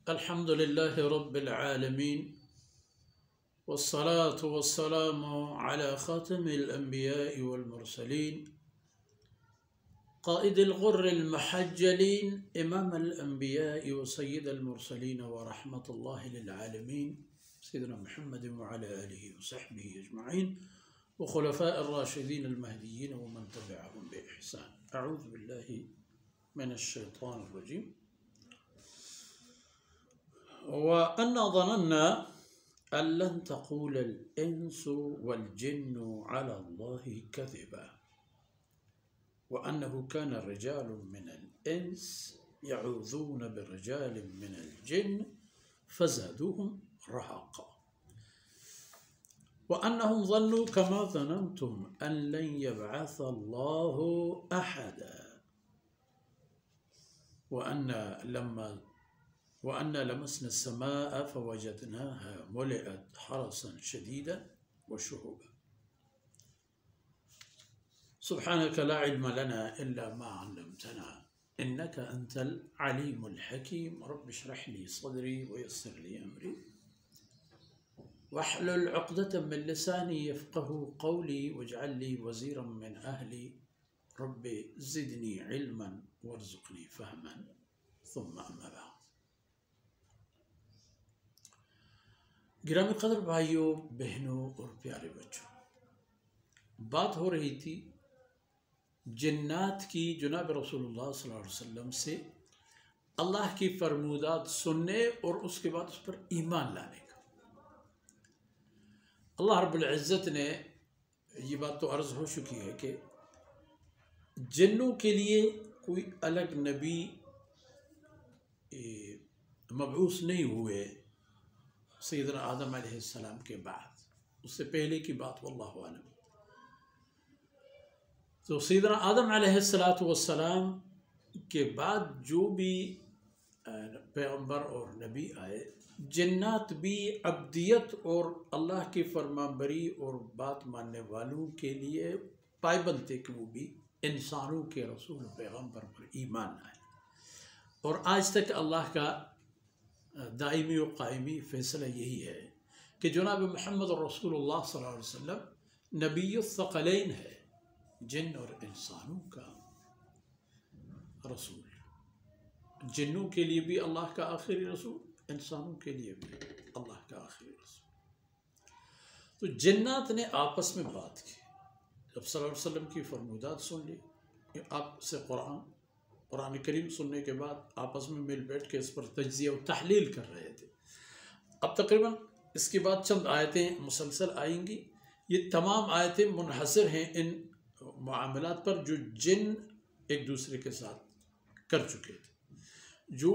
الحمد لله رب العالمين، والصلاة والسلام على خاتم الأنبياء والمرسلين، قائد الغر المحجلين، إمام الأنبياء وسيد المرسلين ورحمة الله للعالمين، سيدنا محمد وعلى آله وصحبه أجمعين وخلفاء الراشدين المهديين ومن تبعهم بإحسان. أعوذ بالله من الشيطان الرجيم. وأنا ظننا أن لن تقول الإنس والجن على الله كذبا وأنه كان رجال من الإنس يعوذون برجال من الجن فزادوهم رهقا وأنهم ظنوا كما ظننتم أن لن يبعث الله أحدا وأن لمسنا السماء فوجدناها ملئت حرسا شديدا وشهبا. سبحانك لا علم لنا إلا ما علمتنا إنك أنت العليم الحكيم. رب اشرح لي صدري ويسر لي أمري واحلل عقدة من لساني يفقه قولي واجعل لي وزيرا من أهلي. رب زدني علما وارزقني فهما. ثم أما بعد. گرامی قدر بھائیوں، بہنوں اور پیارے بچوں، بات ہو رہی تھی جنات کی جناب رسول اللہ صلی اللہ علیہ وسلم سے اللہ کی فرمودات سننے اور اس کے بعد اس پر ایمان لانے کا. اللہ رب العزت نے یہ بات تو عرض ہو چکی ہے کہ جنوں کے لیے کوئی الگ نبی مبعوث نہیں ہوئے سیدنا آدم علیہ السلام کے بعد، اس سے پہلے کی بات واللہ عالم. تو سیدنا آدم علیہ السلام کے بعد جو بھی پیغمبر اور نبی آئے، جنات بھی عبدیت اور اللہ کی فرمانبری اور بات ماننے والوں کے لیے پابند تھے کہ وہ بھی انسانوں کے رسول پیغمبر پر ایمان آئے. اور آج تک اللہ کا دائمی و قائمی فیصلہ یہی ہے کہ جناب محمد رسول اللہ صلی اللہ علیہ وسلم نبی الثقلین ہے، جن اور انسانوں کا رسول. جنوں کے لیے بھی اللہ کا آخری رسول، انسانوں کے لیے بھی اللہ کا آخری رسول. تو جنات نے آپس میں بات کی، جب صلی اللہ علیہ وسلم کی فرمودات سن لی، آپ سے قرآن کریم سننے کے بعد آپس میں مل بیٹھ کے اس پر تجزیہ و تحلیل کر رہے تھے. اب تقریباً اس کے بعد چند آیتیں مسلسل آئیں گی. یہ تمام آیتیں منحصر ہیں ان معاملات پر جو جن ایک دوسرے کے ساتھ کر چکے تھے، جو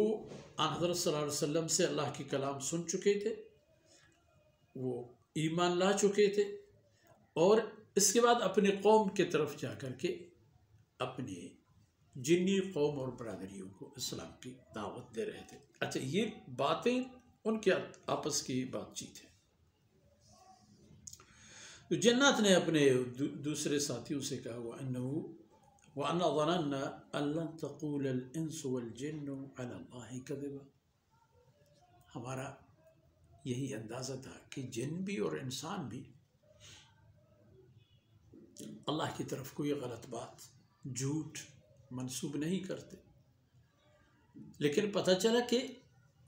آن حضرت صلی اللہ علیہ وسلم سے اللہ کی کلام سن چکے تھے، وہ ایمان لا چکے تھے، اور اس کے بعد اپنی قوم کی طرف جا کر کے اپنی جنی قوم اور برادریوں کو اسلام کی دعوت دے رہے تھے. اچھا، یہ باتیں ان کے آپس کی بات چیت ہے. تو جنات نے اپنے دوسرے ساتھیوں سے کہا وَأَنَّا ظَنَنَّا أَن لَن تَقُولَ الْإِنسُ وَالْجِنُّ عَلَى اللَّهِ كَذِبًا. ہمارا یہی اندازہ تھا کہ جن بھی اور انسان بھی اللہ کی طرف کوئی غلط بات، جھوٹ منسوب نہیں کرتے، لیکن پتہ چلا کہ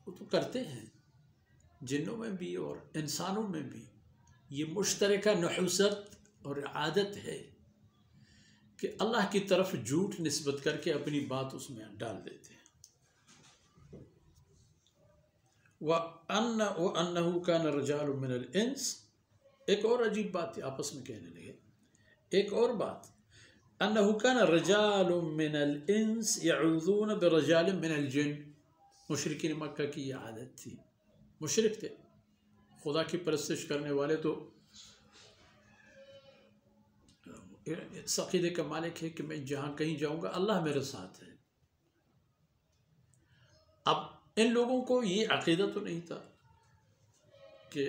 وہ تو کرتے ہیں. جنوں میں بھی اور انسانوں میں بھی یہ مشترکہ نحوست اور عادت ہے کہ اللہ کی طرف جھوٹ نسبت کر کے اپنی بات اس میں ڈال دیتے ہیں. وَأَنَّهُ كَانَ رِجَالٌ مِّنَ الْإِنسِ. ایک اور عجیب بات تھی، آپس میں کہنے لگے ایک اور بات. أَنَّهُ كَانَ رِجَالٌ مِّنَ الْإِنسِ يَعُوذُونَ بِرِجَالٍ مِّنَ الْجِنِّ. مشرکین مکہ کی یہ عادت تھی. مشرک تھے، خدا کی پرستش کرنے والے، تو اس عقیدے کا مالک ہے کہ میں جہاں کہیں جاؤں گا اللہ میرے ساتھ ہے. اب ان لوگوں کو یہ عقیدہ تو نہیں تھا کہ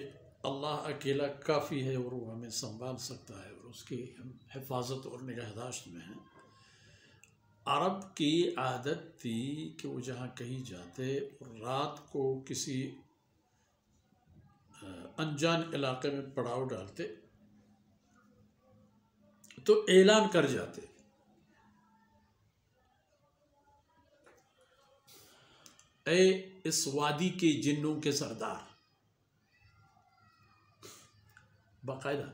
اللہ اکیلا کافی ہے اور وہ ہمیں سنبھال سکتا ہے اور اس کی حفاظت اور نگہداشت میں ہے. عرب کی عادت تھی کہ وہ جہاں کہیں جاتے اور رات کو کسی انجان علاقے میں پڑاؤ ڈالتے تو اعلان کر جاتے، اے اس وادی کے جنوں کے سردار، باقاعدہ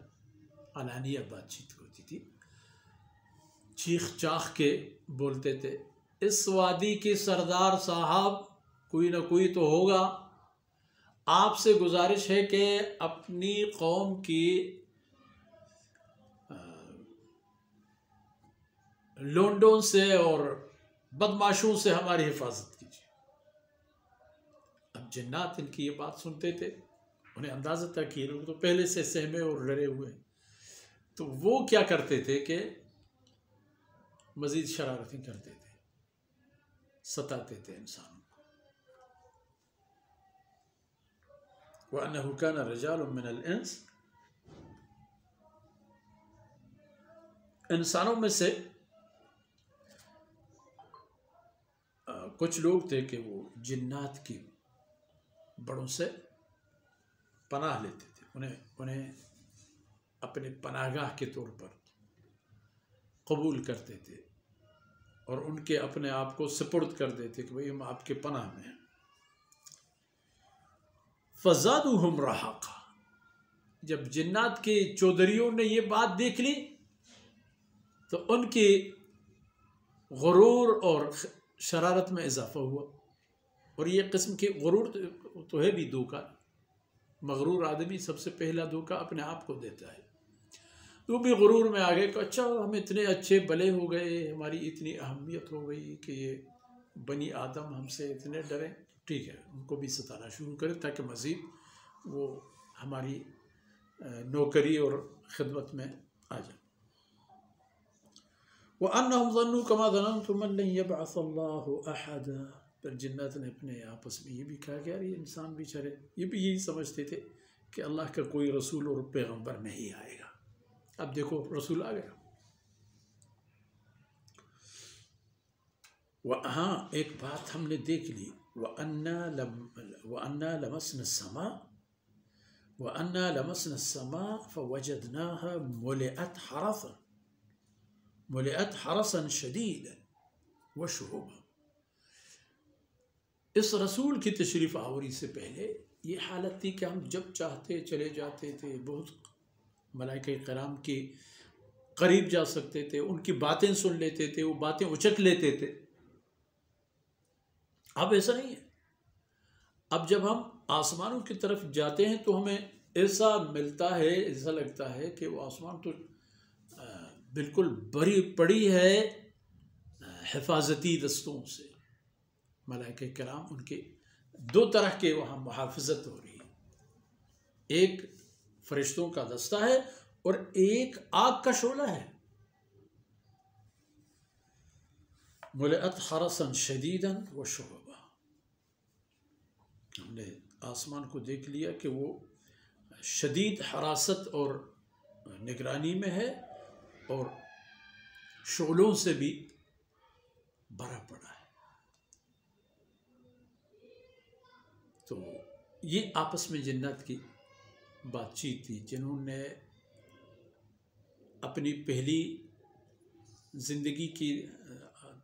علانیہ بات چیت ہوتی تھی، چیخ چاخ کے بولتے تھے، اس وادی کے سردار صاحب کوئی نہ کوئی تو ہوگا، آپ سے گزارش ہے کہ اپنی قوم کی لونڈوں سے اور بدماشوں سے ہماری حفاظت کیجیے۔ اب جنات ان کی یہ بات سنتے تھے، انہیں اندازہ تھا کہ یہ لوگ تو پہلے سے سہمے اور ڈرے ہوئے ہیں، تو وہ کیا کرتے تھے کہ مزید شرارتیں کرتے تھے، ستاتے تھے انسانوں کو۔ وَأَنَّهُ كَانَ رِجَالٌ مِّنَ الْإِنسِ، انسانوں میں سے کچھ لوگ تھے کہ وہ جنات کی بڑوں سے پناہ لیتے تھے، انہیں اپنے پناہ گاہ کے طور پر قبول کرتے تھے اور ان کے اپنے آپ کو سپرد کر دیتے کہ بھئی ہم آپ کے پناہ میں ہیں۔ فَزَادُوهُمْ رَهَقًا، جب جنات کے چودھریوں نے یہ بات دیکھ لی تو ان کی غرور اور شرارت میں اضافہ ہوا، اور یہ قسم کی غرور تو ہے بھی دھوکہ، مغرور آدمی سب سے پہلا دھوکہ اپنے آپ کو دیتا ہے، وہ بھی غرور میں آگے کہ اچھا ہم اتنے اچھے بھلے ہو گئے، ہماری اتنی اہمیت ہو گئی کہ یہ بنی آدم ہم سے اتنے ڈریں، ٹھیک ہے ان کو بھی ستانا شروع کرے تاکہ مزید وہ ہماری نوکری اور خدمت میں آ جائے۔ وَأَنَّهُمْ ظَنُّوا كَمَا ظَنَنْتُمْ أَن لَّن يَبْعَثَ اللَّهُ أَحَدًا، پھر جنات نے اپنے آپس میں یہ بھی کہا کہ یار یہ انسان بیچارے یہ بھی یہی سمجھتے تھے کہ اللہ کا کوئی رسول اور پیغمبر نہیں آئے گا، اب دیکھو رسول آ گیا۔ ہاں ایک بات ہم نے دیکھ لی، وَأَنَّا لَمَسْنَا السَّمَاءَ فَوَجَدْنَاهَا مُلِئَتْ حَرَسًا شَدِيدًا وَشُهُبًا۔ اس رسول کی تشریف آوری سے پہلے یہ حالت تھی کہ ہم جب چاہتے چلے جاتے تھے، بہت ملائکہ کرام کے قریب جا سکتے تھے، ان کی باتیں سن لیتے تھے، وہ باتیں اچک لیتے تھے۔ اب ایسا نہیں ہے، اب جب ہم آسمانوں کی طرف جاتے ہیں تو ہمیں ایسا ملتا ہے، ایسا لگتا ہے کہ وہ آسمان تو بالکل بری پڑی ہے حفاظتی دستوں سے، ملائکہ کرام ان کے دو طرح کے وہاں محافظت ہو رہی ہے، ایک فرشتوں کا دستہ ہے اور ایک آگ کا شعلہ ہے۔ مُلِئَتْ حَرَسًا شَدِيدًا وَشُهُبًا، ہم نے آسمان کو دیکھ لیا کہ وہ شدید حراست اور نگرانی میں ہے اور شعلوں سے بھی بھرا پڑا ہے۔ تو یہ آپس میں جنات کی بات چیت تھی، جنہوں نے اپنی پہلی زندگی کی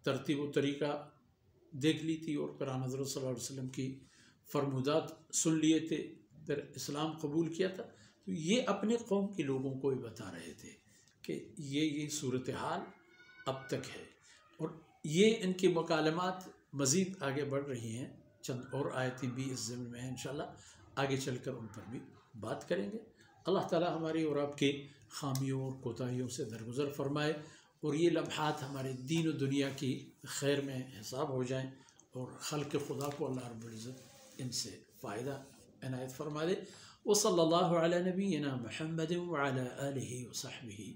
ترتیب و طریقہ دیکھ لی تھی اور قرآن حضرت صلی اللہ علیہ وسلم کی فرمودات سن لیے تھے، پھر اسلام قبول کیا تھا، تو یہ اپنے قوم کے لوگوں کو بھی بتا رہے تھے کہ یہ صورتحال اب تک ہے، اور یہ ان کی مکالمات مزید آگے بڑھ رہی ہیں، چند اور آیتیں بھی اس ضمن میں ہیں، انشاءاللہ آگے چل کر ان پر بھی بات کریں گے۔ اللہ تعالی ہماری اور آپ کے خامیوں اور کوتاہیوں سے درگزر فرمائے، اور یہ لمحات ہمارے دین و دنیا کی خیر میں حساب ہو جائیں، اور خلق خدا کو اللہ رب العزت ان سے فائدہ عنایت فرما دے۔ وصلی اللہ علی نبینا محمد وعلی آلہ وصحبہ